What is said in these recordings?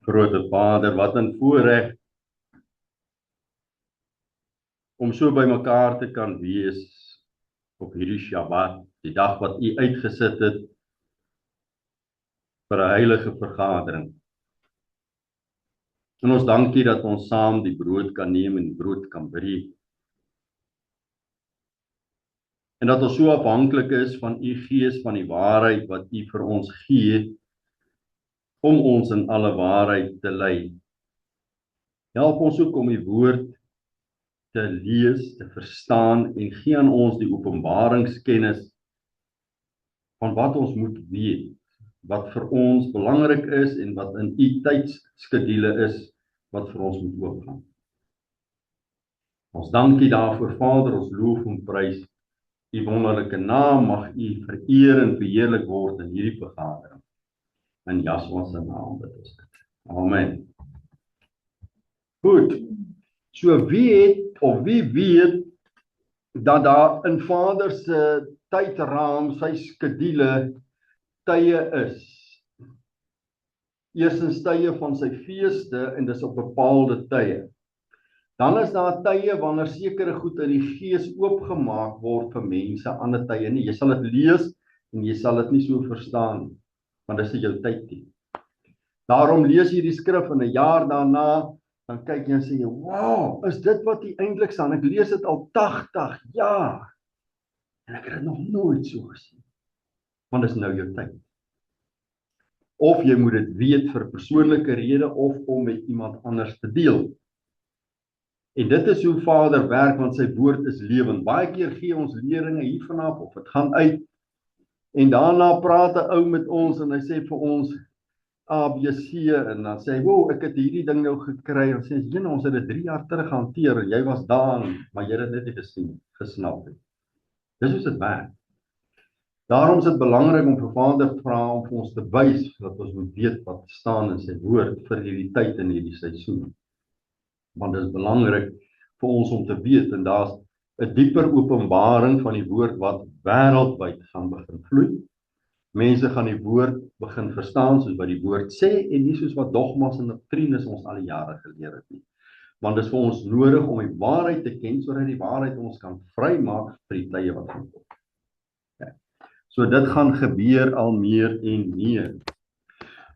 Grote Vader, wat 'n voorreg om so by mekaar te kan wees op hierdie Shabbat, die dag wat U uitgesit het vir 'n heilige vergadering. En ons dankie dat ons saam die brood kan neem en die brood kan breek. En dat ons so afhanklik is van U Gees van die waarheid wat U vir ons gee om ons in alle waarheid te lei. Help ons ook om U woord te lees, te verstaan en gee aan ons die openbaringskennis van wat ons moet weet, wat vir ons belangrik is en wat in U tydsskedule is, wat vir ons moet oopgaan. Ons dankie daarvoor, Vader, ons loof en prys U wonderlike naam, mag U vereer en verheerlik word in hierdie vergadering. In Yahshua se naam bid ons dit. Amen. Goed, so wie weet dat daar in Vader se tydraam, sy skedule, tye is. Eerstens tye van sy feeste en dis op bepaalde tye. Dan is daar tye wanneer sekere goed in die gees oopgemaak word vir mense, ander tye nie. Jy sal dit lees en jy sal dit nie so verstaan, want dis nie jou tyd nie. Daarom lees jy die skrif in 'n jaar daarna, dan kyk jy en sê jy, wow, is dit wat hier eintlik staan? Ek lees dit al 80 jaar en ek het dit nog nooit so gesien. Want dis nou jou tyd. Of jy moet dit weet vir persoonlike rede of om met iemand anders te deel. En dit is hoe Vader werk, want sy woord is lewend. Baie keer gee ons leringe hiervan af of dit gaan uit en daarna praat 'n ou met ons en hy sê vir ons ABC en dan sê hy, wow, ek het hierdie ding nou gekry en sê, jene, ons het dit 3 jaar terug gehanteer en jy was daar, maar jy het dit net nie gesnap het. Dis hoe dit werk. Daarom is dit belangrik om vir Vader te vra om vir ons te wys, dat ons moet weet wat staan in sy woord vir hierdie tyd en hierdie seisoen. Want dit is belangrik vir ons om te weet, en daar's 'n dieper openbaring van die woord wat wêreldwyd gaan begin vloei. Mense gaan die woord begin verstaan soos wat die woord sê en nie soos wat dogmas en doktrines ons al die jare geleer het nie. Want dit is vir ons nodig om die waarheid te ken sodat die waarheid ons kan vrymaak vir die tye wat gaan kom. Ja. So dit gaan gebeur al meer en meer.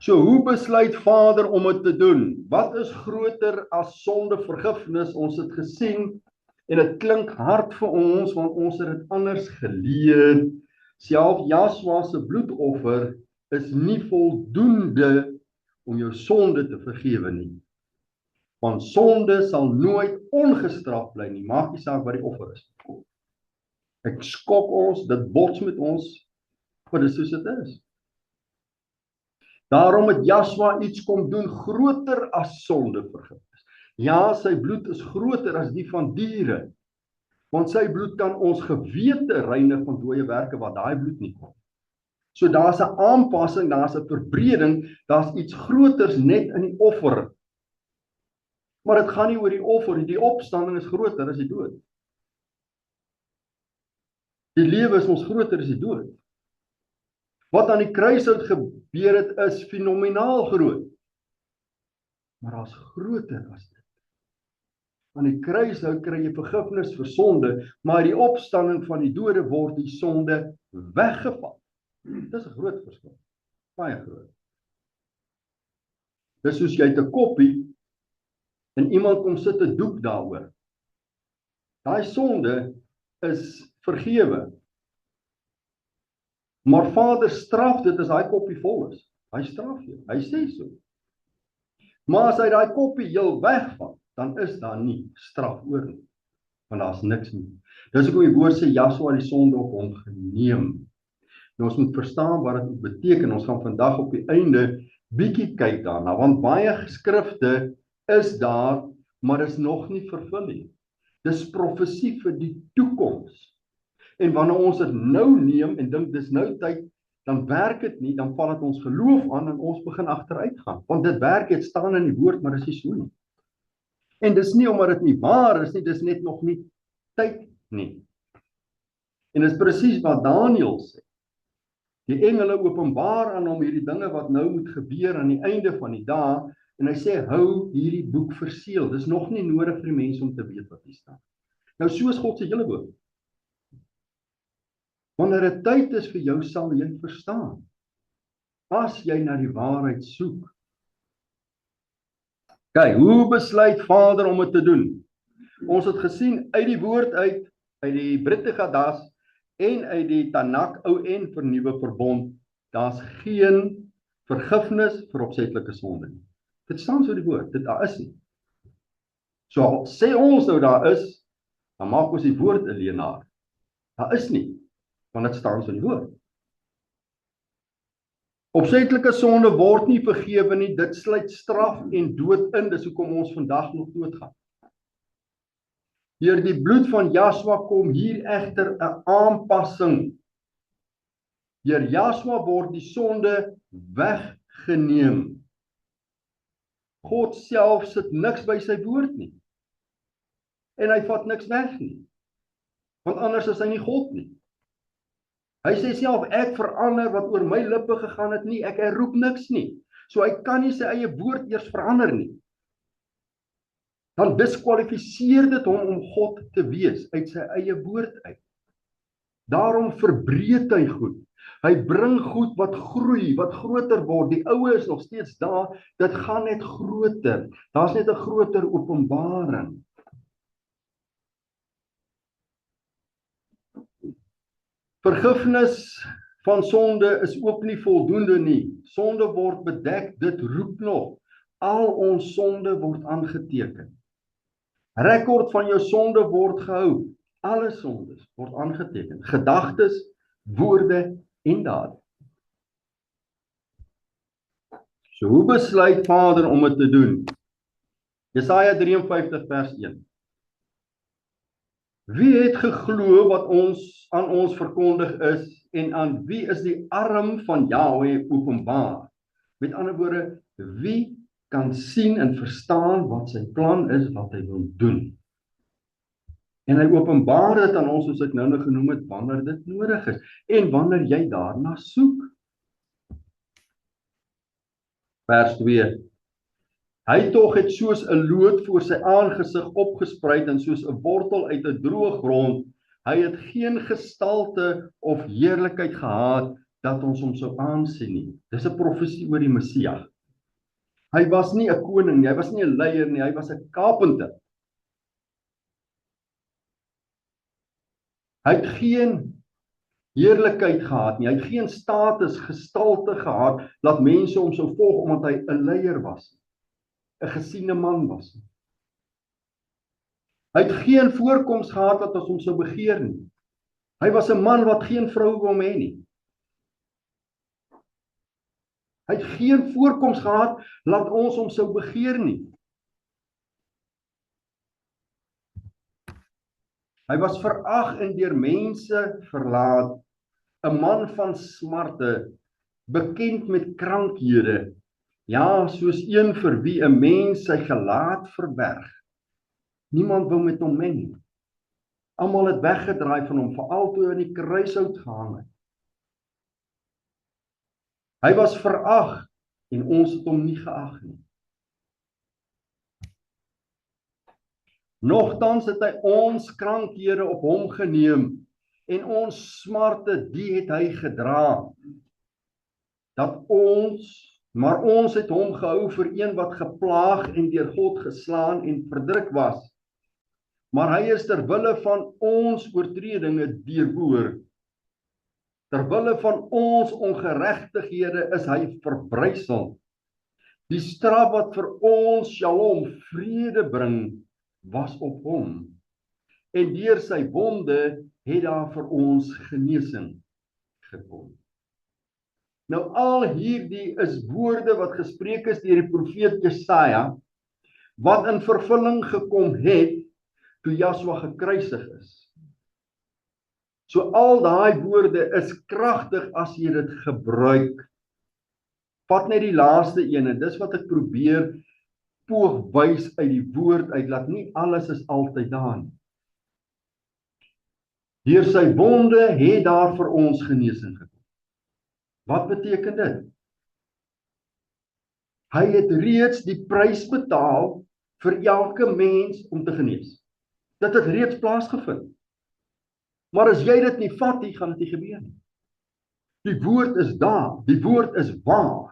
So hoe besluit Vader om dit te doen? Wat is groter as sondevergifnis? Ons het gesien en dit klink hard vir ons want ons het dit anders geleer. Self Yahshua se bloedoffer is nie voldoende om jou sonde te vergewe nie. Want sonde sal nooit ongestraf bly nie, maak nie saak wat die offer is. Ek skok ons, dit bots met ons, maar dis soos dit is. Daarom het Yahshua iets kom doen groter as sondevergifnis. Ja, sy bloed is groter as die van diere. Want sy bloed kan ons gewete reinig van dooie werke wat daai bloed nie kon. So daar's 'n aanpassing, daar's 'n verbreding, daar's iets groters net in die offer. Maar dit gaan nie oor die offer nie, die opstanding is groter as die dood. Die lewe is ons groter as die dood. Wat aan die kruishout gebeur het is fenomenaal groot. Maar daar's groter as dit. Aan die kruishout kry jy vergifnis vir sonde, maar die opstanding van die dode word die sonde weggevat. Dis 'n groot verskil. Baie groot. Dis soos jy het 'n koppie en iemand kom sit 'n doek daaroor. Daai sonde is vergewe. Maar Vader straf dit as daai koppie vol is. Hy straf jou. Hy sê so. Maar as hy daai koppie heel wegvat, dan is daar nie straf oor nie. Want daar's niks nie. Dis hoekom die woord sê Yahshua die sonde op hom geneem. Nou ons moet verstaan wat dit beteken. Ons gaan vandag op die einde bietjie kyk daarna, want baie skrifte is daar, maar is nog nie vervul nie. Dis profesie vir die toekoms. En wanneer ons dit nou neem en dink dis nou tyd, dan werk dit nie, dan val dit ons geloof aan en ons begin agteruit gaan. Want dit werk, dit staan in die woord, maar dis nie so nie. En dis nie omdat dit nie waar is nie, dis net nog nie tyd nie. En dis presies wat Daniël sê. Die engele openbaar aan hom hierdie dinge wat nou moet gebeur aan die einde van die dae, En hy sê, hou hierdie boek verseël. Dis nog nie nodig vir die mense om te weet wat hier staan. Nou soos God se hele woord. Wanneer 'n tyd is vir jou, sal jy verstaan. As jy na die waarheid soek. Kyk, hoe besluit Vader om dit te doen? Ons het gesien uit die woord uit die Brit Hadash en uit die Tanakh Ou en Vernuwe Verbond, daar's geen vergifnis vir opsetlike sonde nie. Dit staan so die woord, dit daar is nie. So sê ons nou daar is, dan maak ons die woord 'n leienaar. Daar is nie, want dit staan so in die woord. Opsetlike sonde word nie vergewe nie, dit sluit straf en dood in, dis hoekom ons vandag nog doodgaan. Deur die bloed van Jaswa kom hier egter 'n aanpassing. Deur Jaswa word die sonde weggeneem. God self sit niks by sy woord nie. En hy vat niks weg nie. Want anders is hy nie God nie. Hy sê self, ek verander wat oor my lippe gegaan het nie, ek herroep niks nie. So hy kan nie sy eie woord eers verander nie. Dan diskwalifiseer dit hom om God te wees uit sy eie woord uit. Daarom verbreek hy goed. Hy bring goed wat groei, wat groter word. Die oue is nog steeds daar, dit gaan net groter. Daar's net 'n groter openbaring. Vergifnis van sonde is ook nie voldoende nie. Sonde word bedek, dit roep nog. Al ons sonde word aangeteken. Rekord van jou sonde word gehou. Alle sondes word aangeteken. Gedagtes, woorde en dade. So hoe besluit Vader om dit te doen? Jesaja 53 vers 1. Wie het geglo wat aan ons verkondig is en aan wie is die arm van Jahwe openbaar? Met ander woorde, wie kan sien en verstaan wat sy plan is, wat hy wil doen? En hy openbaar dit aan ons, soos ek nou genoem het, wanneer dit nodig is en wanneer jy daarna soek. Vers 2. Hy tog het soos 'n loot voor sy aangesig opgespruit en soos 'n wortel uit 'n droë grond. Hy het geen gestalte of heerlikheid gehad dat ons hom sou aansien nie. Dis 'n profesie oor die Messias. Hy was nie 'n koning nie, hy was nie 'n leier nie, hy was 'n kapenter. Hy het geen heerlikheid gehad nie, hy het geen status, gestalte gehad dat mense hom sou volg omdat hy 'n leier was, 'n gesiene man was. Hy het geen voorkoms gehad dat ons hom sou begeer nie. Hy was 'n man wat geen vrou wou hê nie. Hy het geen voorkoms gehad laat ons hom sou begeer nie. Hy was verag en deur mense verlaat, 'n man van smarte, bekend met krankhede, ja, soos een vir wie 'n mens sy gelaat verberg. Niemand wou met hom meng nie. Almal het weggedraai van hom, veral toe hy aan die kruishout gehang het. Hy was verag en ons het hom nie geag nie. Nogtans het hy ons krankhede op hom geneem en ons smarte die het hy gedra. Maar ons het hom gehou vir een wat geplaag en deur God geslaan en verdruk was. Maar hy is ter wille van ons oortredinge deurboor. Ter wille van ons ongeregtighede is hy verbrysel. Die straf wat vir ons shalom, vrede bring, was op hom. En deur sy wonde het daar vir ons genesing gekom. Nou al hierdie is woorde wat gespreek is deur die profeet Jesaja, wat in vervulling gekom het toe Jaswa gekruisig is. So al daai woorde is kragtig as jy dit gebruik. Vat net die laaste een, dis wat ek probeer poog wys uit die woord uit, laat nie alles is altyd daar nie. Deur sy wonde het daar vir ons genesing gekom. Wat beteken dit? Hy het reeds die prys betaal vir elke mens om te genees. Dit het reeds plaasgevind. Maar as jy dit nie vat nie, gaan dit nie gebeur nie. Die woord is daar, die woord is waar.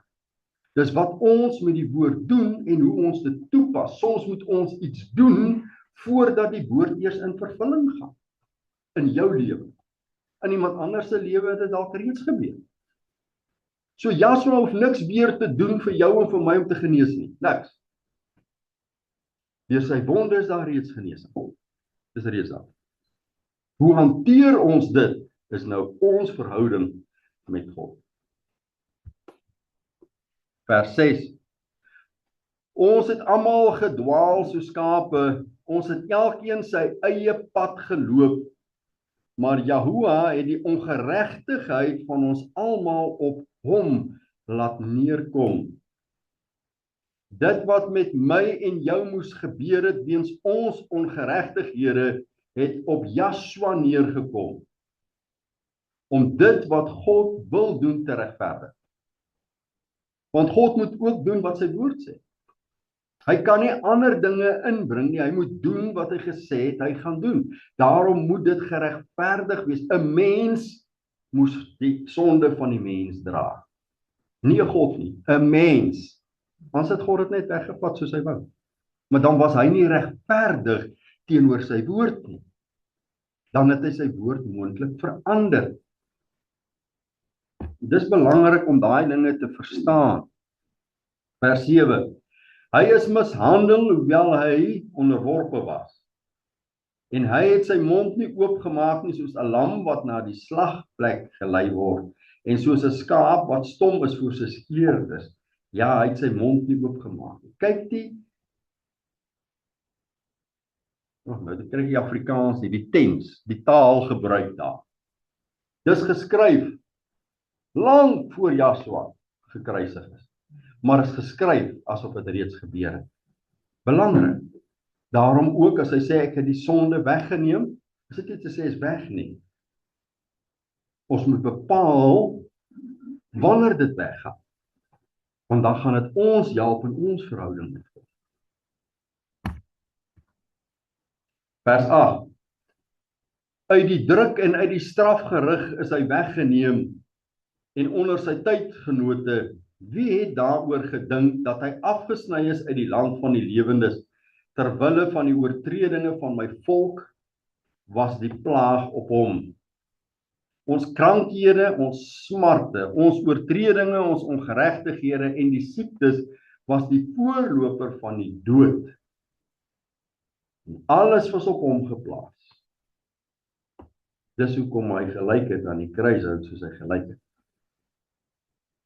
Dis wat ons met die woord doen en hoe ons dit toepas. Soms moet ons iets doen voordat die woord eers in vervulling gaan. In jou lewe. In iemand anders se lewe het dit dalk reeds gebeur. So Joshua hoef niks weer te doen vir jou en vir my om te genees nie. Niks. Deur sy wonde is daar reeds genesing. Dis reeds daar. Hoe hanteer ons dit is nou ons verhouding met God. Vers 6. Ons het almal gedwaal so skape, ons het elkeen sy eie pad geloop, maar Jahoua het die ongeregtigheid van ons almal op hom laat neerkom. Dit wat met my en jou moes gebeur het weens ons ongeregtighede het op Joshua neergekom, om dit wat God wil doen te regverdig. Want God moet ook doen wat sy woord sê. Hy kan nie ander dinge inbring nie, hy moet doen wat hy gesê het hy gaan doen. Daarom moet dit geregverdig wees. 'n Mens moes die sonde van die mens dra. Nie 'n God nie, 'n mens. Anders het God dit net weggevat soos hy wou. Maar dan was hy nie regverdig teenoor sy woord nie. Dan het hy sy woord moontlik verander. Dis belangrik om daai dinge te verstaan. Vers 7. Hy is mishandel hoewel hy onderworpe was. En hy het sy mond nie oopgemaak nie soos 'n lam wat na die slagplek gelei word. En soos 'n skaap wat stom is voor sy skeerders. Ja, hy het sy mond nie oopgemaak nie. Kyk nou dit kry die Afrikaans nie, die tens, die taal gebruik daar. Dis geskryf lang voor Joshua gekruisig is. Maar is geskryf asof dit reeds gebeur het. Belangrik. Daarom ook as hy sê ek het die sonde weggeneem, is dit nie te sê is weg nie. Ons moet bepaal wanneer dit weggaan. Want dan gaan dit ons help in ons verhouding met God. Vers 8. Uit die druk en uit die strafgerig is hy weggeneem en onder sy tydgenote, wie het daaroor gedink dat hy afgesny is uit die land van die lewendes, terwille van die oortredinge van my volk was die plaag op hom. Ons krankhede, ons smarte, ons oortredinge, ons ongeregtighede en die siektes was die voorloper van die dood. En alles was op hom geplaas. Dis hoekom hy gelyk het aan die kruishout soos hy gelyk het.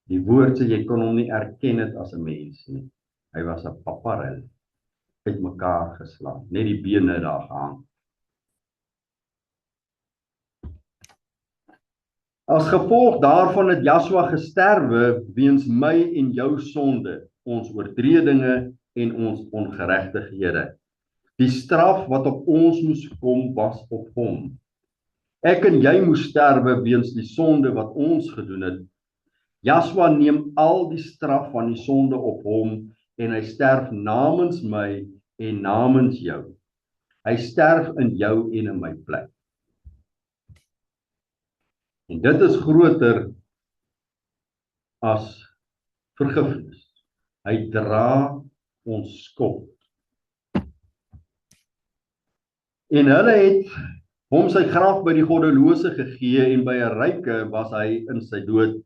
Die woord sê jy kon hom nie erken het as 'n mens nie. Hy was 'n paparel, uit mekaar geslaan, net die bene daar gehang. As gevolg daarvan het Joshua gesterwe weens my en jou sonde, ons oortredinge en ons ongeregtighede. Die straf wat op ons moes kom was op hom. Ek en jy moes sterwe weens die sonde wat ons gedoen het. Joshua neem al die straf van die sonde op hom en hy sterf namens my en namens jou. Hy sterf in jou en in my plek. En dit is groter as vergifnis. Hy dra ons skuld. En hulle het hom sy graf by die goddelose gegee en by 'n ryke was hy in sy dood,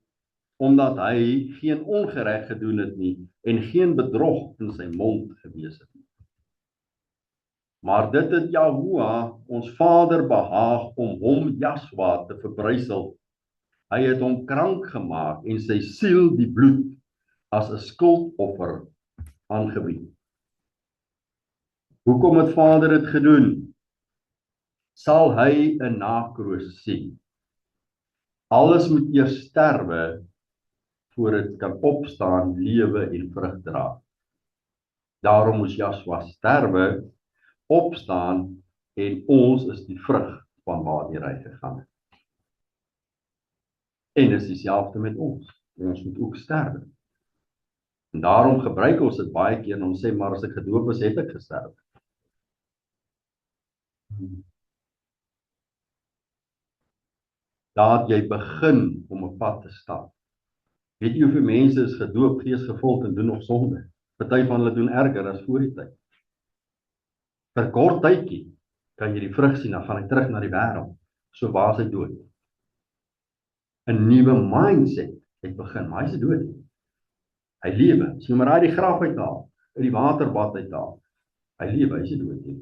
omdat hy geen ongereg gedoen het nie en geen bedrog in sy mond gewees het nie. Maar dit het Jahoua, ons Vader, behaag om hom Joshua te verbrysel. Hy het hom krank gemaak en sy siel die bloed as 'n skuldoffer aangebied. Hoekom het Vader dit gedoen? Sal hy 'n nakroos sien? Alles moet eers sterwe voor dit kan opstaan, lewe en vrug dra. Daarom moes Joshua sterwe, opstaan en ons is die vrug van waardeur hy gegaan het. En is dieselfde met ons. Ons moet ook sterwe. En daarom gebruik ons dit baie keer om sê, maar as ek gedoop is, het ek gesterf. Daar het jy begin om 'n pad te stap. Weet jy hoeveel mense is gedoop, geesgevuld en doen nog sonde? Party van hulle doen erger as voor die tyd. Vir kort tydjie kan jy die vrug sien, dan gaan hy terug na die wêreld. So waar is hy dood? 'n Nuwe mindset het begin, maar hy is dood. Hy lewe. As jy maar uit die graf uithaal, uit die waterbad uithaal, hy lewe, hy is dood nie.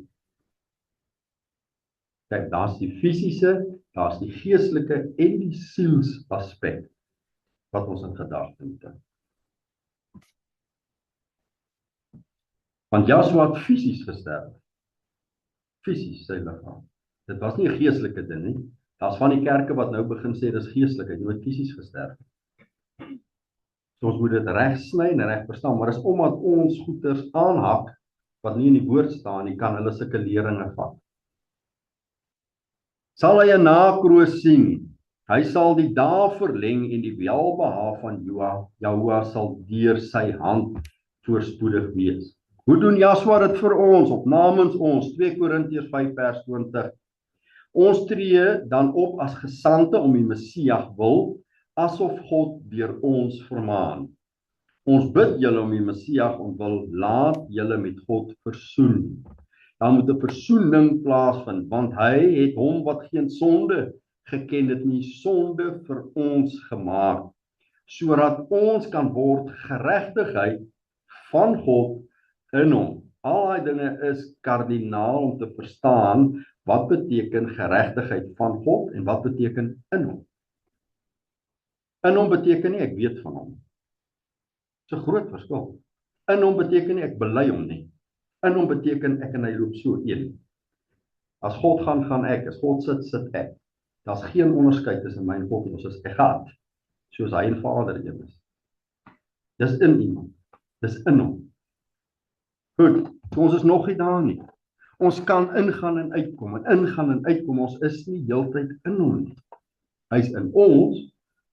Kyk, daar's die fisiese, daar's die geestelike en die sielsaspek wat ons in gedagte moet hou. Want Joshua het fisies gesterf. Fisies sy liggaam. Dit was nie 'n geestelike ding nie. Daar's van die kerke wat nou begin sê dis geestelik, hy het fisies gesterf. So ons moet dit reg sny en reg verstaan, maar dis omdat ons goeters aanhak wat nie in die woord staan nie, kan hulle sulke leringe vat. Sal hy 'n nakroos sien? Hy sal die dae verleng en die welbehae van Jahua sal deur sy hand voorspoedig wees. Hoe doen Joshua dit vir ons, of namens ons? 2 Korintiërs 5 vers 20. Ons tree dan op as gesande om die Messias wil, asof God deur ons vermaan. Ons bid julle om die Messias wil, laat julle met God versoen. Dan moet 'n versoening plaasvind, want hy het hom wat geen sonde geken het nie, sonde vir ons gemaak, sodat ons kan word geregtigheid van God in hom. Al daai dinge is kardinaal om te verstaan wat beteken geregtigheid van God en wat beteken in hom. In hom beteken nie ek weet van hom. Dis 'n groot verskil. In hom beteken nie ek bely hom nie. In hom beteken ek en hy loop so een. As God gaan ek. As God sit ek. Daar's geen onderskeid tussen my en God nie. Ons is egaat, soos hy en Vader een is. Dis in iemand. Dis in hom. Goed, so ons is nog nie daar nie. Ons kan ingaan en uitkom, ons is nie heeltyd in hom nie. Hy's in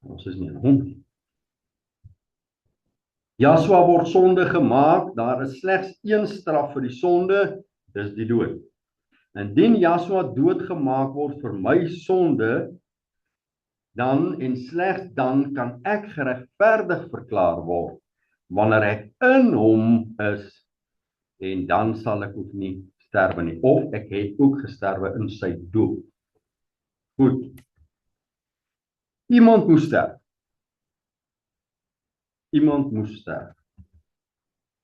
ons is nie in hom nie. Joshua word sonde gemaak, daar is slegs een straf vir die sonde, dis die dood. Indien Joshua doodgemaak word vir my sonde, dan en slegs dan kan ek geregverdig verklaar word, wanneer ek in hom is, en dan sal ek ook nie sterwe nie, of ek het ook gesterwe in sy dood. Goed. Iemand moes sterf.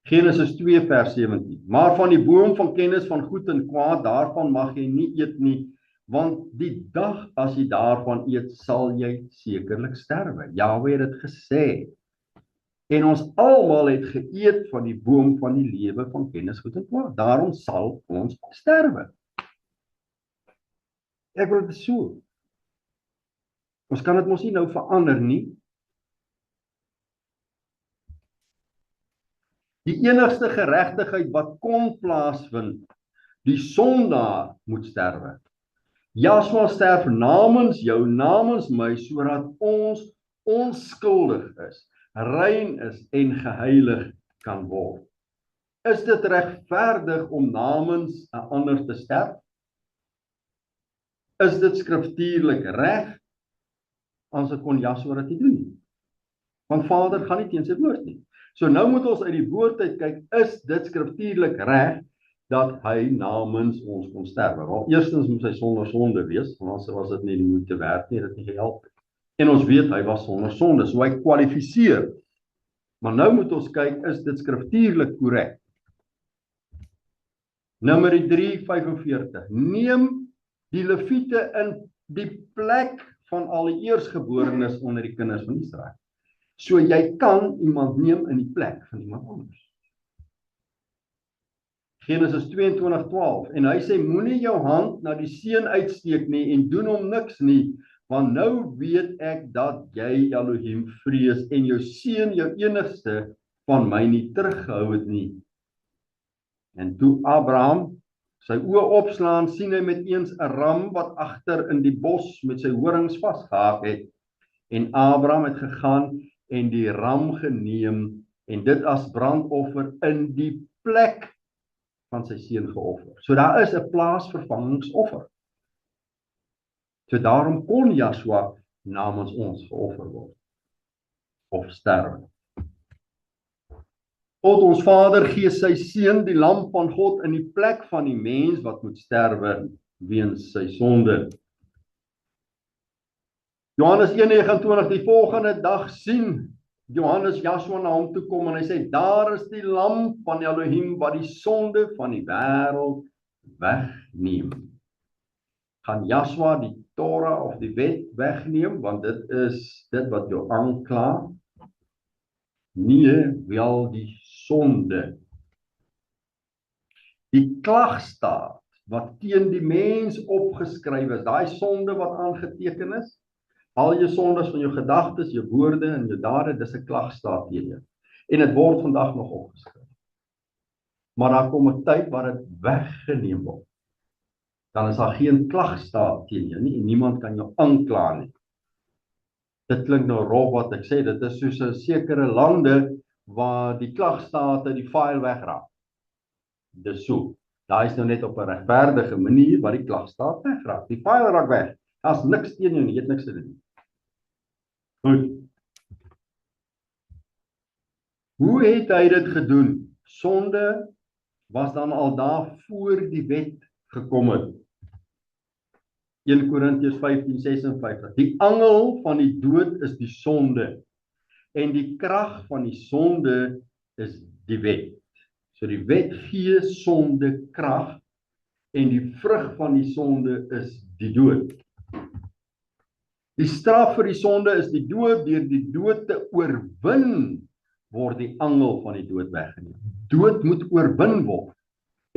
Genesis 2 vers 17. Maar van die boom van kennis van goed en kwaad, daarvan mag jy nie eet nie, want die dag as jy daarvan eet, sal jy sekerlik sterwe. Jahwe het dit gesê. En ons almal het geëet van die boom van die lewe van kennis goed en kwaad. Daarom sal ons sterwe. Ek wil dit so. Ons kan dit mos nie nou verander nie. Die enigste geregtigheid wat kon plaasvind, die sondaar moet sterwe. Joshua sterf namens jou, namens my, sodat ons onskuldig is, rein is en geheilig kan word. Is dit regverdig om namens 'n ander te sterf? Is dit skriftuurlik reg? Anders kon Joshua dit nie doen nie. Want Vader gaan nie teen sy woord nie. So nou moet ons uit die woord uit kyk, is dit skriftuurlik reg dat hy namens ons kon sterwe? Wel, eerstens moet hy sonder sonde wees, want anders was dit nie die moeite werd nie, dit nie gehelp het. En ons weet hy was sonder sonde, so hy kwalifiseer. Maar nou moet ons kyk, is dit skriftuurlik korrek? Numeri 3:45. Neem die Lewiete in die plek van al die eersgeborenes onder die kinders van Israel. So jy kan iemand neem in die plek van iemand anders. Genesis 22:12. En hy sê, moenie jou hand na die seun uitsteek nie en doen hom niks nie, want nou weet ek dat jy Elohim vrees en jou seun, jou enigste, van my nie teruggehou het nie. En toe Abraham sy oë opslaan, sien hy met eens 'n ram wat agter in die bos met sy horings vasgehaak het. En Abraham het gegaan en die ram geneem en dit as brandoffer in die plek van sy seun geoffer. So daar is 'n plaasvervangingsoffer. So daarom kon Joshua namens ons geoffer word of sterwe. God ons Vader gee sy seun die lam van God in die plek van die mens wat moet sterwe weens sy sonde. Johannes 1:29 die volgende dag sien Johannes Joshua na hom toe kom en hy sê, daar is die lam van Elohim wat die sonde van die wêreld wegneem. Gaan Joshua die Torah of die wet wegneem, want dit is dit wat jou aankla? Nee, wel die sonde. Die klagstaat wat teen die mens opgeskryf is, daai sonde wat aangeteken is, al jou sondes van jou gedagtes, jou woorde en jou dade, dis 'n klagstaat teen jou. En dit word vandag nog opgeskryf. Maar daar kom 'n tyd waar dit weggeneem word. Dan is daar geen klagstaat teen jou nie en niemand kan jou aankla nie. Dit klink nou rof wat ek sê, dit is soos 'n sekere lande waar die klagstate die file wegraak. Dis so. Daar is nou net op 'n regverdige manier waar die klagstaat wegraak. Die file raak weg. Daar's niks teen jou nie, jy het niks te doen. Goed. Hoe het hy dit gedoen? Sonde was dan al daar voor die wet gekom het. 1 Korintiërs 15:56. Die angel van die dood is die sonde en die krag van die sonde is die wet. So die wet gee sonde krag en die vrug van die sonde is die dood. Die straf vir die sonde is die dood. Deur die dood te oorwin word die angel van die dood weggeneem. Dood moet oorwin word.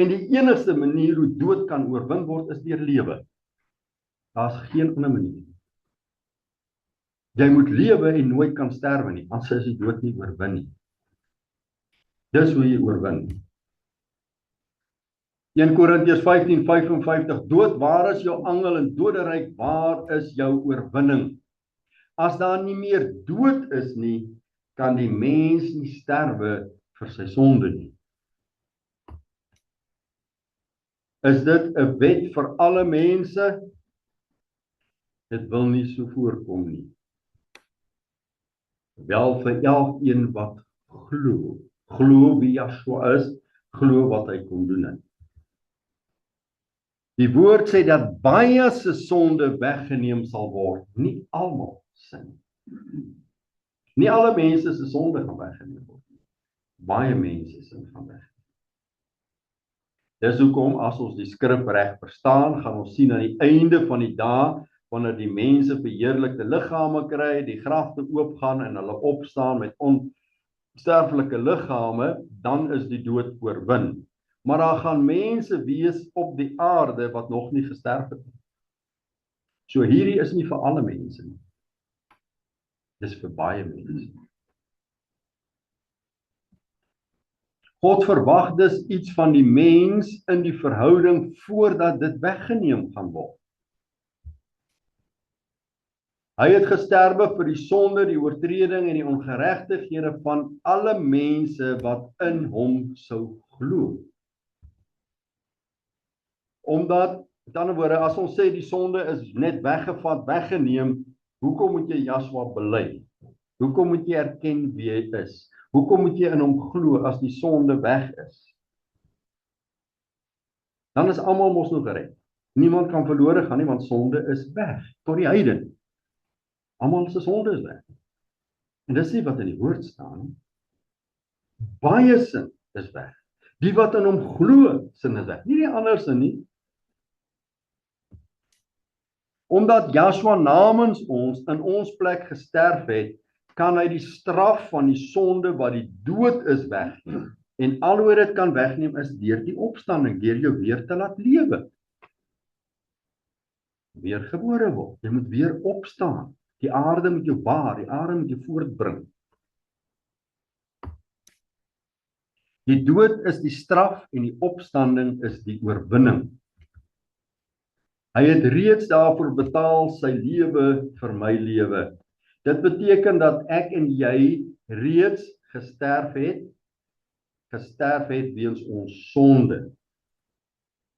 En die enigste manier hoe dood kan oorwin word is deur lewe. Daar's geen ander manier. Jy moet lewe en nooit kan sterwe nie, anders is die dood nie oorwin nie. Dis hoe jy oorwin. 1 Korintiërs 15:55 Dood, waar is jou angel en doderyk, waar is jou oorwinning? As daar nie meer dood is nie, kan die mens nie sterwe vir sy sonde nie. Is dit 'n wet vir alle mense? Dit wil nie so voorkom nie. Wel vir elkeen wat glo. Glo wie Joshua is, glo wat hy kon doen het. Die woord sê dat baie se sonde weggeneem sal word, nie almal se nie. Nie alle mense se sonde gaan weggeneem word nie. Baie mense se gaan weg. Dis hoekom as ons die skrif reg verstaan, gaan ons sien aan die einde van die dae, wanneer die mense verheerlikte liggame kry, die grafte oopgaan en hulle opstaan met onsterflike liggame, dan is die dood oorwin. Maar daar gaan mense wees op die aarde wat nog nie gesterf het nie. So hierdie is nie vir alle mense nie. Dis vir baie mense. God verwag dus iets van die mens in die verhouding voordat dit weggeneem gaan word. Hy het gesterwe vir die sonde, die oortreding en die ongeregtighede van alle mense wat in hom sou glo. Omdat, met ander woorde, as ons sê die sonde is net weggevat, weggeneem, hoekom moet jy Joshua bely? Hoekom moet jy erken wie hy is? Hoekom moet jy in hom glo as die sonde weg is? Dan is almal mos nou gered. Niemand kan verlore gaan nie, want sonde is weg, tot die heiden. Almal se sonde is weg. En dis nie wat in die woord staan. Baie sin is weg. Die wat in hom glo, sin is weg. Nie die ander sin nie. Omdat Joshua namens ons in ons plek gesterf het, kan hy die straf van die sonde wat die dood is wegneem. En al hoe dit kan wegneem is deur die opstanding, deur jou weer te laat lewe. Weergebore word. Jy moet weer opstaan. Die aarde moet jou baar, die aarde moet jou voortbring. Die dood is die straf en die opstanding is die oorwinning. Hy het reeds daarvoor betaal sy lewe vir my lewe. Dit beteken dat ek en jy reeds gesterf het weens ons sonde.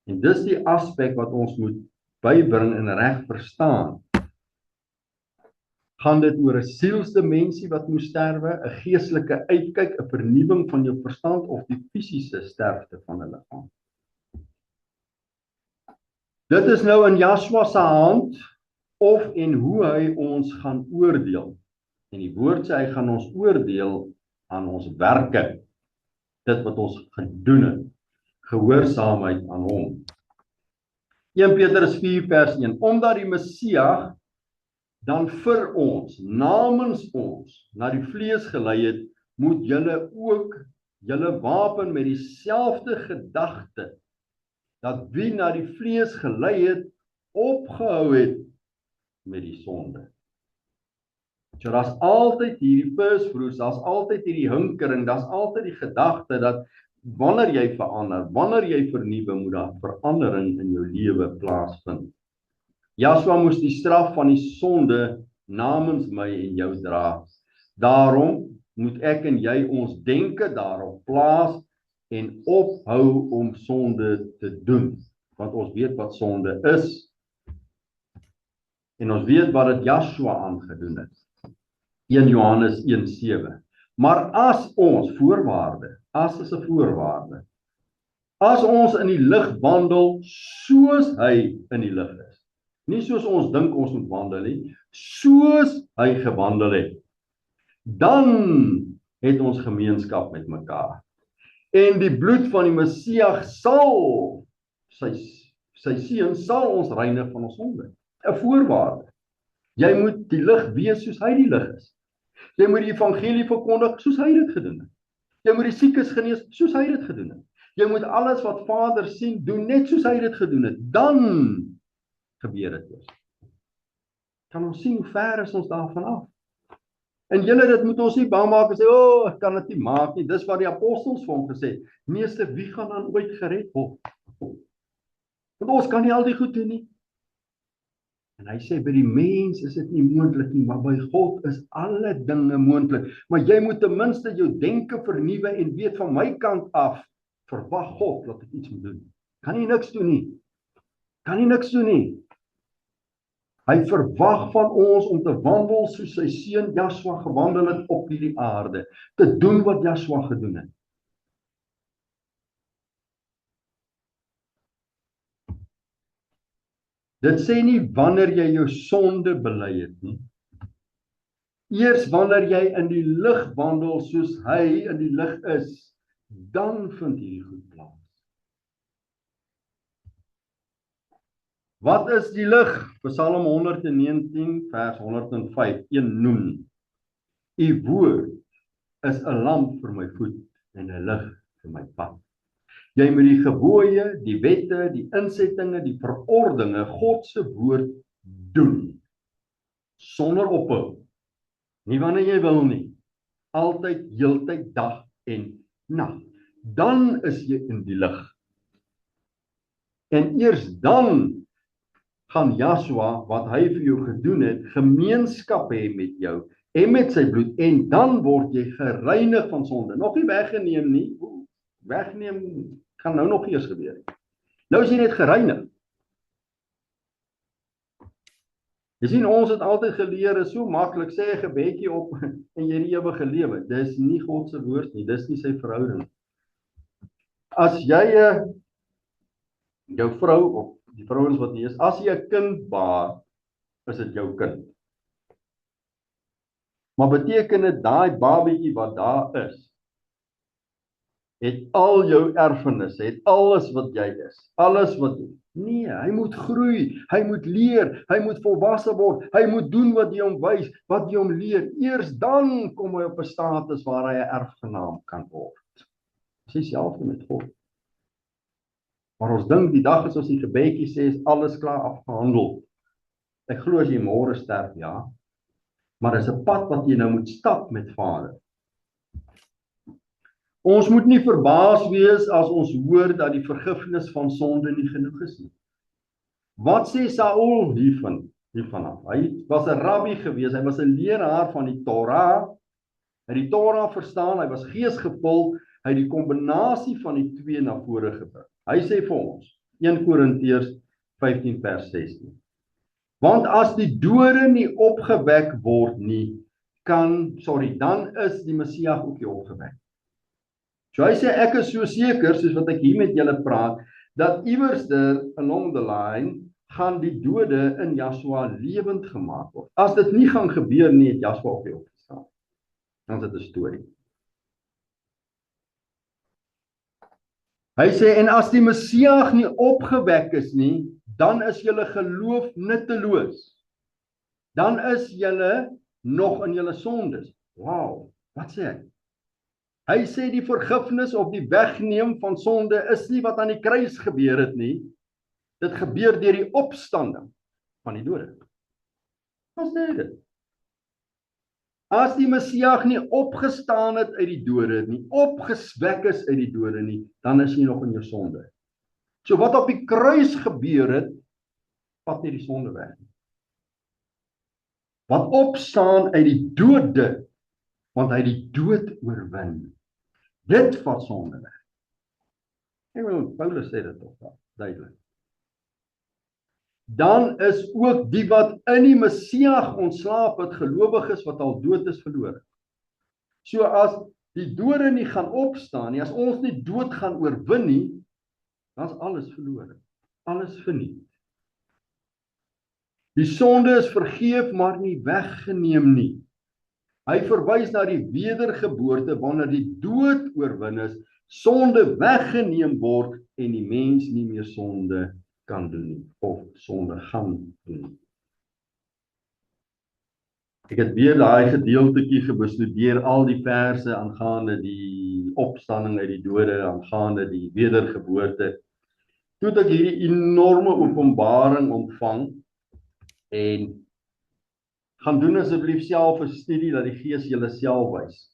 En dis die aspek wat ons moet bybring en reg verstaan. Gaan dit oor 'n sielsdimensie wat moet sterwe, 'n geestelike uitkyk, 'n vernuwing van jou verstand of die fisiese sterfte van 'n liggaam? Dit is nou in Joshua se hand of en hoe hy ons gaan oordeel. En die woord sê hy gaan ons oordeel aan ons werke, dit wat ons gedoen het, gehoorsaamheid aan hom. 1 Petrus 4 vers 1, omdat die Messias dan vir ons, namens ons, na die vlees gelei het, moet julle ook julle wapen met dieselfde gedagte, dat wie na die vlees gelei het, opgehou het met die sonde. So daar's altyd hierdie first fruits, daar's altyd hierdie hinkering, daar's altyd die gedagte dat wanneer jy verander, wanneer jy vernuwe, moet daar verandering in jou lewe plaasvind. Joshua moes die straf van die sonde namens my en jou dra. Daarom moet ek en jy ons denke daarop plaas en ophou om sonde te doen. Want ons weet wat sonde is. En ons weet wat dit Joshua aangedoen het. 1 Johannes 1:7. Maar as ons, voorwaarde, as is 'n voorwaarde, as ons in die lig wandel soos hy in die lig is, nie soos ons dink ons moet wandel nie, soos hy gewandel het, dan het ons gemeenskap met mekaar. En die bloed van die Messias sal, sy seun sal ons reinig van ons sonde. 'n Voorwaarde. Jy moet die lig wees soos hy die lig is. Jy moet die evangelie verkondig soos hy dit gedoen het. Jy moet die siekes genees soos hy dit gedoen het. Jy moet alles wat Vader sien doen net soos hy dit gedoen het. Dan gebeur dit eers. Kan ons sien hoe ver is ons daarvan af? En julle, dit moet ons nie bang maak en sê, ek kan dit nie maak nie. Dis wat die apostels vir hom gesê het. Meeste, wie gaan dan ooit gered word? Want ons kan nie al die goed doen nie. En hy sê, by die mens is dit nie moontlik nie, maar by God is alle dinge moontlik. Maar jy moet ten minste jou denke vernuwe en weet van my kant af, verwag God dat ek iets moet doen. Kan nie niks doen nie. Kan nie niks doen nie. Hy verwag van ons om te wandel soos sy seun Joshua gewandel het op hierdie aarde, te doen wat Joshua gedoen het. Dit sê nie wanneer jy jou sonde bely het nie. Eers wanneer jy in die lig wandel soos hy in die lig is, dan vind hierdie goed plaas. Wat is die lig? Psalm 119 vers 105, 1 noem. U woord is 'n lamp vir my voet en 'n lig vir my pad. Jy moet die gebooie, die wette, die insettinge, die verordeninge, God se woord doen. Sonder ophou. Nie wanneer jy wil nie. Altyd, heeltyd, dag en nag. Dan is jy in die lig. En eers dan gaan Joshua, wat hy vir jou gedoen het, gemeenskap hê met jou en met sy bloed, en dan word jy gereinig van sonde. Nog nie weggeneem nie. Wegneem gaan nou nog eers gebeur. Nou is jy net gereinig. Jy sien, ons het altyd geleer, is so maklik, sê 'n gebedjie op en jy die ewige lewe. Dis nie God se woord nie, dis nie sy verhouding. As jy jou vrou of die vrouens wat nie is, as jy 'n kind baar, is dit jou kind. Maar beteken dit daai babietjie wat daar is, het al jou erfenis, het alles wat jy is, alles wat jy, nee, hy moet groei, hy moet leer, hy moet volwasse word, hy moet doen wat jy hom wys, wat jy hom leer, eers dan kom hy op 'n status waar hy 'n erfgenaam kan word. Dis dieselfde met God. Maar ons dink die dag as ons die gebedjie sê, is alles klaar afgehandel. Ek glo as jy môre sterf, ja, maar dis 'n pad wat jy nou moet stap met Vader. Ons moet nie verbaas wees as ons hoor dat die vergifnis van sonde nie genoeg is nie. Wat sê Saul hiervan af? Hy was 'n rabbi gewees, hy was 'n leraar van die Torah, Hy het die Torah verstaan, hy was geesgevul, hy het die kombinasie van die twee na vore gebring. Hy sê vir ons, 1 Korintiërs 15 vers 16. Want as die dode nie opgewek word nie, dan is die Messias ook nie opgewek. So hy sê, ek is so seker, soos wat ek hier met julle praat, dat iewers along the line, gaan die dode in Joshua lewend gemaak word. As dit nie gaan gebeur nie, het Joshua ook nie opgestaan. Dan is dit 'n storie. Hy sê, en as die Messias nie opgewek is nie, dan is julle geloof nutteloos. Dan is julle nog in julle sondes. Wow, wat sê hy? Hy sê die vergifnis of die wegneem van sonde is nie wat aan die kruis gebeur het nie. Dit gebeur deur die opstanding van die dode. Wat sê dit? As die Messias nie opgestaan het uit die dode nie, opgeswek is uit die dode nie, dan is jy nog in jou sonde. So wat op die kruis gebeur het, vat nie die sonde weg nie. Wat opstaan uit die dode, want hy die dood oorwin, dit vat sonde weg. Ek wil, Paulus sê dit toch duidelik. Dan is ook die wat in die Messias ontslaap het, gelowiges wat al dood is verlore. So as die dode nie gaan opstaan nie, as ons nie dood gaan oorwin nie, dan is alles verlore. Alles verniet. Die sonde is vergeef, maar nie weggeneem nie. Hy verwys na die wedergeboorte, wanneer die dood oorwin is, sonde weggeneem word, en die mens nie meer sonde kan doen nie, of sonde gaan doen. Ek het weer daai gedeeltetjie gebestudeer, al die verse aangaande die opstanding uit die dode, aangaande die wedergeboorte. Toe het ek hierdie enorme openbaring ontvang, en gaan doen asseblief self 'n studie, dat die Gees julle self wys.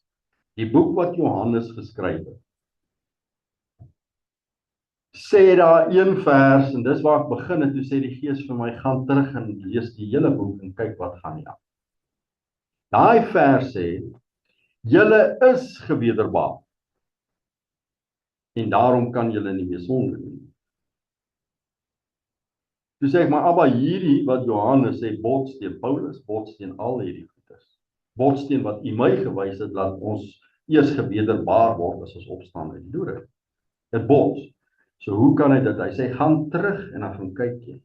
Die boek wat Johannes geskryf het, sê daar een vers, en dis waar ek begin het, toe sê die Gees vir my, gaan terug en lees die hele boek, en kyk wat gaan hier aan. Daai vers sê, julle is gewederbaar, en daarom kan julle nie meer sonde doen. Toe sê ek, maar Abba, hierdie wat Johannes sê, botsteen Paulus, botsteen al hierdie goeders, botsteen wat u my gewys het, dat ons eers gewederbaar word as ons opstaan uit die dode. Dit bots. So hoe kan hy dit? Hy sê, gaan terug en dan gaan kyk jy.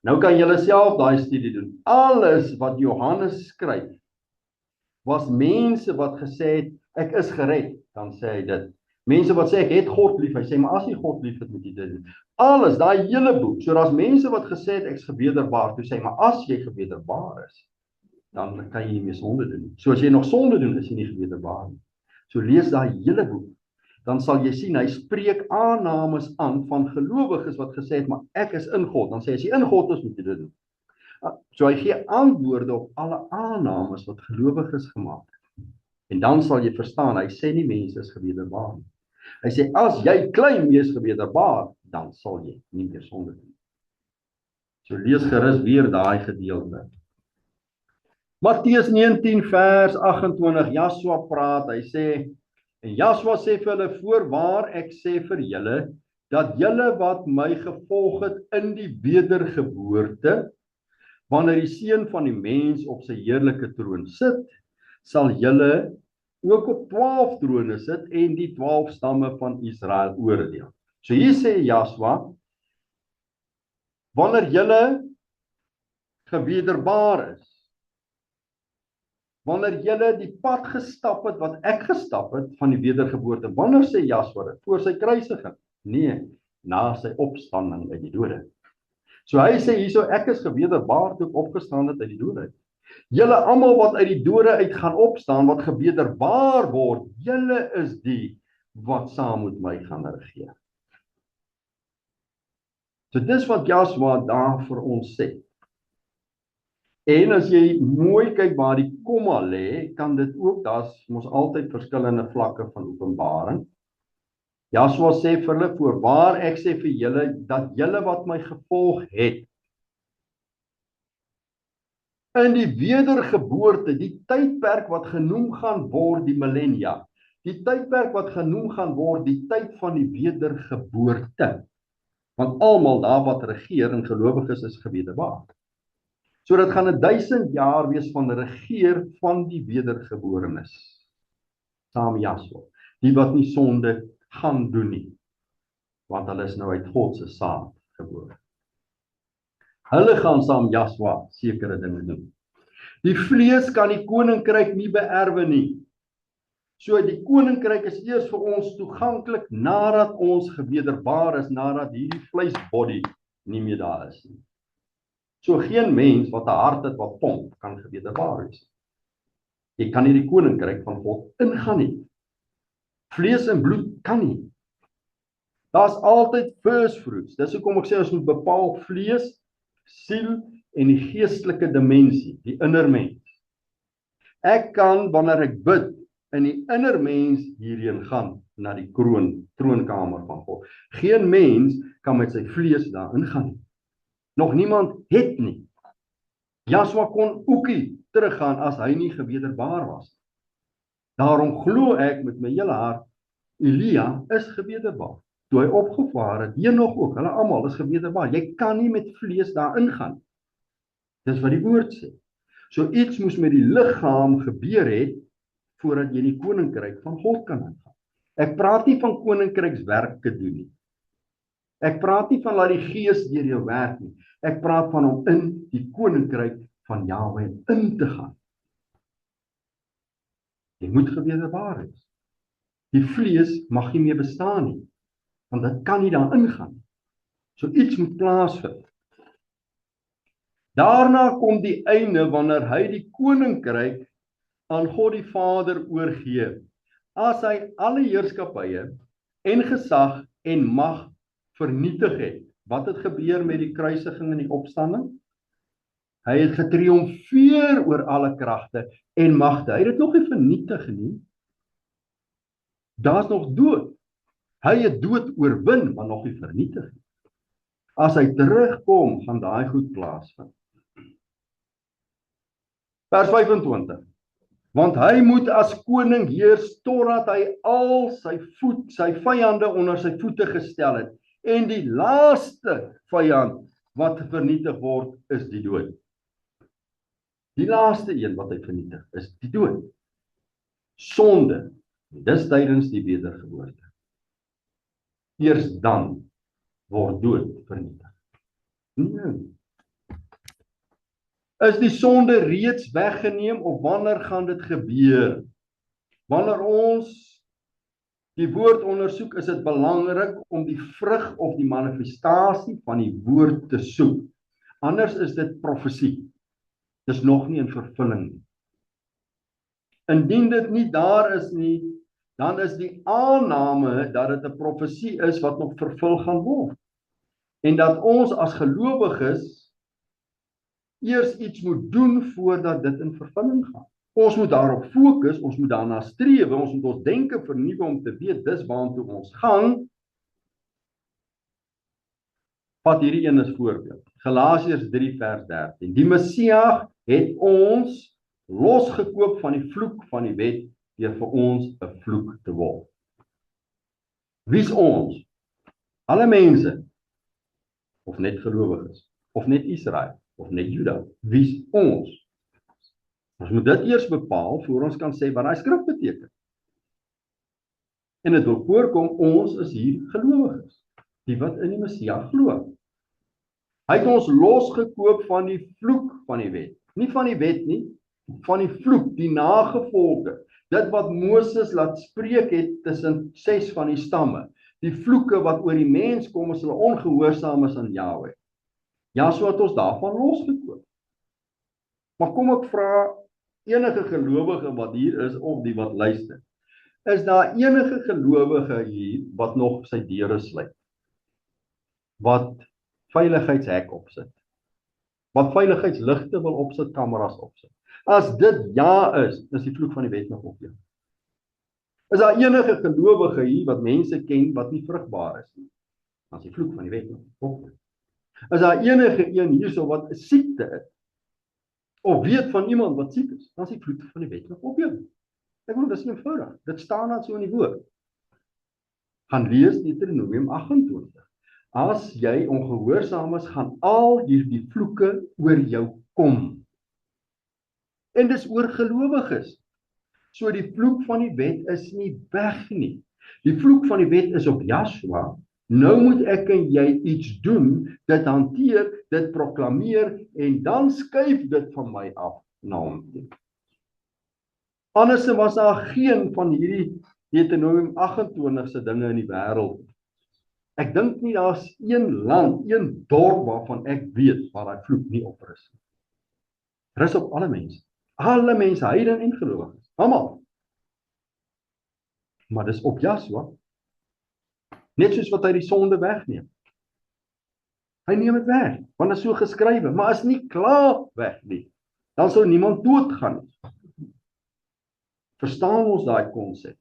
Nou kan julle self daai studie doen. Alles wat Johannes skryf, was mense wat gesê het, ek is gered, dan sê hy dit. Mense wat sê, ek het God lief, hy sê, maar as jy God lief het, moet jy dit doen. Alles, daai hele boek, so daar's mense wat gesê het, ek is gewederbaar, toe sê, maar as jy gewederbaar is, dan kan jy nie meer sonde doen. So as jy nog sonde doen, is jy nie gewederbaar nie. So lees daai hele boek, dan sal jy sien, hy spreek aannames aan van gelowiges wat gesê het, maar ek is in God, dan sê hy, as jy in God is, moet jy dit doen. So hy gee antwoorde op alle aannames wat gelowiges gemaak het. En dan sal jy verstaan, hy sê nie mense is gewederbaar nie. Hy sê, as jy klein wees gewederbaar, dan sal jy nie meer sonde doen. So lees gerus weer daai gedeelte. Matteus 19 vers 28, Joshua praat, hy sê, en Joshua sê vir hulle, voorwaar ek sê vir julle, dat julle wat my gevolg het in die wedergeboorte, wanneer die Seun van die mens op sy heerlike troon sit, sal julle ook op 12 trone sit en die 12 stamme van Israel oordeel. So hier sê Joshua, wanneer julle gewederbaar is, wanneer julle die pad gestap het wat ek gestap het van die wedergeboorte, wanneer sê Joshua dit? Voor sy kruisiging? Nee, na sy opstanding uit die dode. So hy sê hierso, ek is gewederbaar toe ek opgestaan het uit die dode. Julle almal wat uit die dode uit gaan opstaan, wat gewederbaar word, julle is die wat saam met my gaan regeer. So dis wat Joshua daar vir ons sê. En as jy mooi kyk waar die komma lê, kan dit ook, daar's mos altyd verskillende vlakke van openbaring. Joshua sê vir hulle, voorwaar ek sê vir julle, dat julle wat my gevolg het, In die wedergeboorte, die tydperk wat genoem gaan word die millennia, die tydperk wat genoem gaan word die tyd van die wedergeboorte, want almal daar wat regeer en gelowiges is gewederbaar. So dit gaan 1000 jaar wees van regeer van die wedergeborenes, saam Jaswa, die wat nie sonde gaan doen nie, want hulle is nou uit God se saad gebore. Hulle gaan saam Jaswa sekere dinge doen. Die vlees kan die koninkryk nie beerwe nie. So die koninkryk is eers vir ons toeganklik nadat ons gewederbaar is, nadat hierdie vleisbody nie meer daar is nie. So geen mens wat 'n hart het wat pomp kan gewederbaar wees. Jy kan nie die koninkryk van God ingaan nie. Vlees en bloed kan nie. Daar's altyd first fruits. Dis hoekom ek sê ons moet bepaal vlees, siel en die geestelike dimensie, die innermens. Ek kan wanneer ek bid in die innermens hierheen gaan na die troonkamer van God. Geen mens kan met sy vlees daar ingaan nie. Nog niemand het nie. Jaswa kon ookie teruggaan as hy nie gewederbaar was. Daarom glo ek met my hele hart, Elia is gewederbaar. Toe hy opgevaar het, Henog ook, hulle almal is gewederbaar. Jy kan nie met vlees daar ingaan. Dis wat die woord sê. So iets moes met die liggaam gebeur het, voordat jy die koninkryk van God kan ingaan. Ek praat nie van koninkrykswerke doen nie. Ek praat nie van laat die gees deur jou werk nie. Ek praat van om in die koninkryk van Jahweh in te gaan. Jy moet gewederbaar wees. Die vlees mag nie meer bestaan nie, want dit kan nie daar ingaan. So iets moet plaasvind. Daarna kom die einde wanneer hy die koninkryk aan God die Vader oorgee, as hy alle heerskappye en gesag en mag vernietig het. Wat het gebeur met die kruisiging en die opstanding? Hy het getriomfeer oor alle kragte en magte. Hy het dit nog nie vernietig nie. Daar's nog dood. Hy het dood oorwin, maar nog nie vernietig nie. As hy terugkom, gaan daai goed plaasvind. Vers 25. Want hy moet as koning heers totdat hy al sy vyande onder sy voete gestel het. En die laaste vyand wat vernietig word, is die dood. Die laaste een wat hy vernietig, is die dood. Sonde, dis tydens die wedergeboorte. Eers dan word dood vernietig. Nee. Is die sonde reeds weggeneem of wanneer gaan dit gebeur? Wanneer ons die woord ondersoek, is dit belangrik om die vrug of die manifestasie van die woord te soek. Anders is dit profesie. Dis nog nie in vervulling nie. Indien dit nie daar is nie, dan is die aanname dat dit 'n profesie is wat nog vervul gaan word. En dat ons as gelowiges eers iets moet doen voordat dit in vervulling gaan. Ons moet daarop fokus, ons moet daarna streef, ons moet ons denke vernuwe om te weet dis waartoe ons gaan. Vat hierdie een as voorbeeld. Galasiërs 3 vers 13. Die Messias het ons losgekoop van die vloek van die wet deur vir ons 'n vloek te word. Wie's ons? Alle mense, of net gelowiges, of net Israel, of net Juda. Wie's ons? Ons moet dit eers bepaal voor ons kan sê wat daai skrif beteken. En dit wil voorkom ons is hier gelowiges, die wat in die Messias glo. Hy het ons losgekoop van die vloek van die wet. Nie van die wet nie, van die vloek, die nagevolge. Dit wat Moses laat spreek het tussen 6 van die stamme. Die vloeke wat oor die mens kom as hulle ongehoorsaam is aan Jahweh. Ja, so het ons daarvan losgekoop. Maar kom ek vra enige gelowige wat hier is of die wat luister. Is daar enige gelowige hier wat nog sy deure sluit? Wat veiligheidshek opsit? Wat veiligheidsligte wil opsit, kameras opsit? As dit ja is die vloek van die wet nog op jou. Is daar enige gelowige hier wat mense ken wat nie vrugbaar is nie? Dan is die vloek van die wet nog op jou. Is daar enige een hierso wat 'n siekte het? of weet van iemand wat siek is, dan is die vloed van die wet nog op jou. Ek bedoel, dis eenvoudig. Dit staan net so in die woord. Gaan lees Deuteronomium 28. As jy ongehoorsaam is, gaan al hierdie vloeke oor jou kom. En dis oor gelowiges. So die vloek van die wet is nie weg nie. Die vloek van die wet is op Joshua. Nou moet ek en jy iets doen, dit hanteer, dit proklameer, en dan skuif dit van my af na hom toe. Anders was daar geen van hierdie Deuteronomium 28 se dinge in die wêreld. Ek dink nie daar's een land, een dorp waarvan ek weet waar daai vloek nie op rus nie. Rus op alle mense. Alle mense, heidene en gelowiges. Almal. Maar dis op Joshua. Net soos wat hy die sonde wegneem. Hy neem dit weg, want dit is so geskrywe, maar is nie klaar weg nie. Dan sou niemand doodgaan nie. Verstaan ons daai konsep?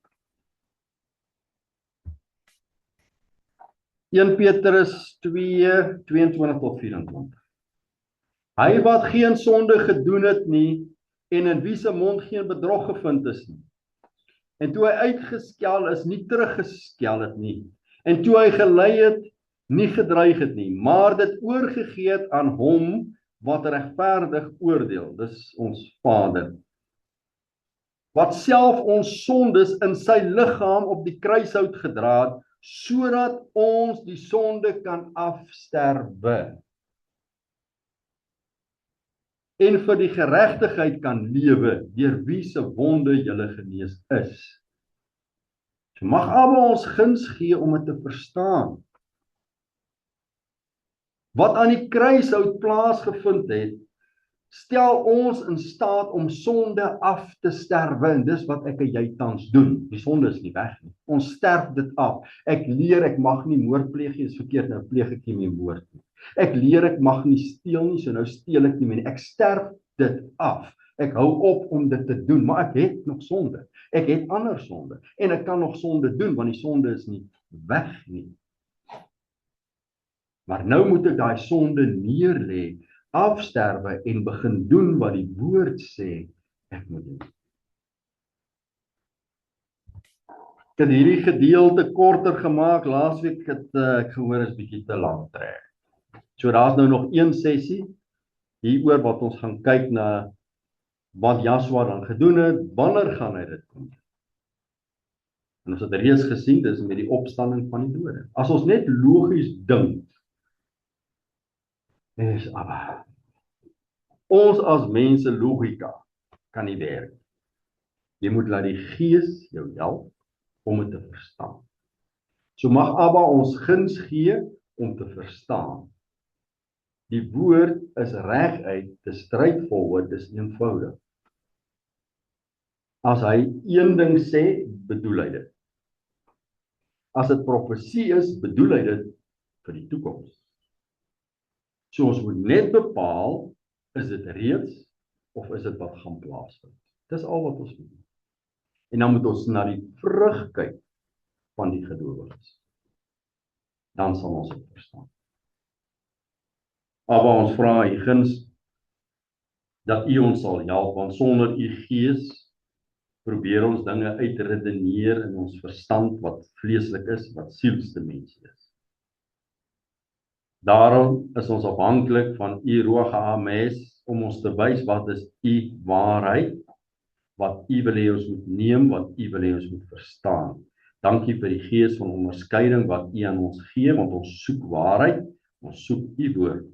1 Petrus 2, 22 tot 24. Hy wat geen sonde gedoen het nie, en in wie se mond geen bedrog gevind is nie. En toe hy uitgeskel is, nie teruggeskel het nie. En toe hy gelei het, nie gedreig het nie, maar dit oorgegee het aan hom wat regverdig oordeel. Dis ons Vader. Wat self ons sondes in sy liggaam op die kruishout gedra het, sodat ons die sonde kan afsterwe. En vir die geregtigheid kan lewe, deur wie se wonde julle genees is. So mag Abba ons guns gee om dit te verstaan. Wat aan die kruishout plaasgevind het, stel ons in staat om sonde af te sterwe, en dis wat ek en jy tans doen. Die sonde is nie weg nie. Ons sterf dit af. Ek leer ek mag nie moord pleeg nie, is verkeerd, nou pleeg ek nie meer moord nie. Ek leer ek mag nie steel nie, so nou steel ek nie meer nie. Ek sterf dit af. Ek hou op om dit te doen, maar ek het nog sonde. Ek het ander sonde, en ek kan nog sonde doen, want die sonde is nie weg nie. Maar nou moet ek daai sonde neerlê, afsterwe en begin doen wat die woord sê ek moet doen. Ek het hierdie gedeelte korter gemaak. Laasweek het ek gehoor is bietjie te lank trek. So daar's nou nog een sessie hieroor wat ons gaan kyk na wat Joshua dan gedoen het, wanneer gaan hy dit doen? En ons het reeds gesien, dis met die opstanding van die dode. As ons net logies dink, is Abba. Ons as mense logika kan nie werk. Jy moet laat die Gees jou help om dit te verstaan. So mag Abba ons guns gee om te verstaan. Die woord is reguit, dis straightforward, dis eenvoudig. As hy een ding sê, bedoel hy dit. As dit profesie is, bedoel hy dit vir die toekoms. So ons moet net bepaal, is dit reeds, of is dit wat gaan plaasvind. Dis al wat ons moet doen. En dan moet ons na die vrug kyk van die gelowiges. Dan sal ons dit verstaan. Maar ons vra u guns, dat u ons sal help, want sonder u Gees, probeer ons dinge uitredeneer in ons verstand, wat vleeslik is, wat sielsdimensie is. Daarom is ons afhanklik van u Ruach HaKodes, om ons te wys wat is u waarheid, wat u wil hê ons moet neem, wat u wil hê ons moet verstaan. Dankie vir die Gees van onderskeiding wat u aan ons gee, want ons soek waarheid, ons soek u woord.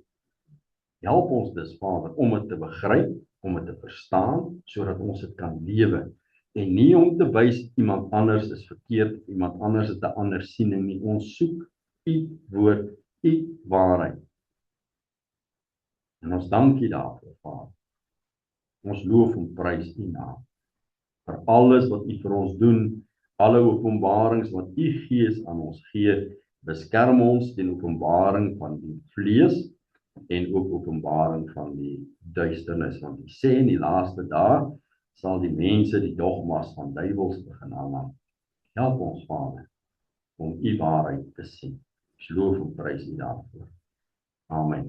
Help ons dus, Vader, om dit te begryp, om dit te verstaan, sodat ons dit kan lewe. En nie om te wys iemand anders is verkeerd, iemand anders het 'n ander siening nie. Ons soek u woord, u waarheid. En ons dank u daarvoor, Vader. Ons loof en prys u naam. Vir alles wat u vir ons doen, alle openbarings wat u Gees aan ons gee, beskerm ons teen openbaring van die vlees, en ook openbaring van die duisternis, want u sê in die laaste dae sal die mense die dogmas van duiwels begin aanneem. Help ons, Vader, om u waarheid te sien. Ons loof en prys u daarvoor. Amen.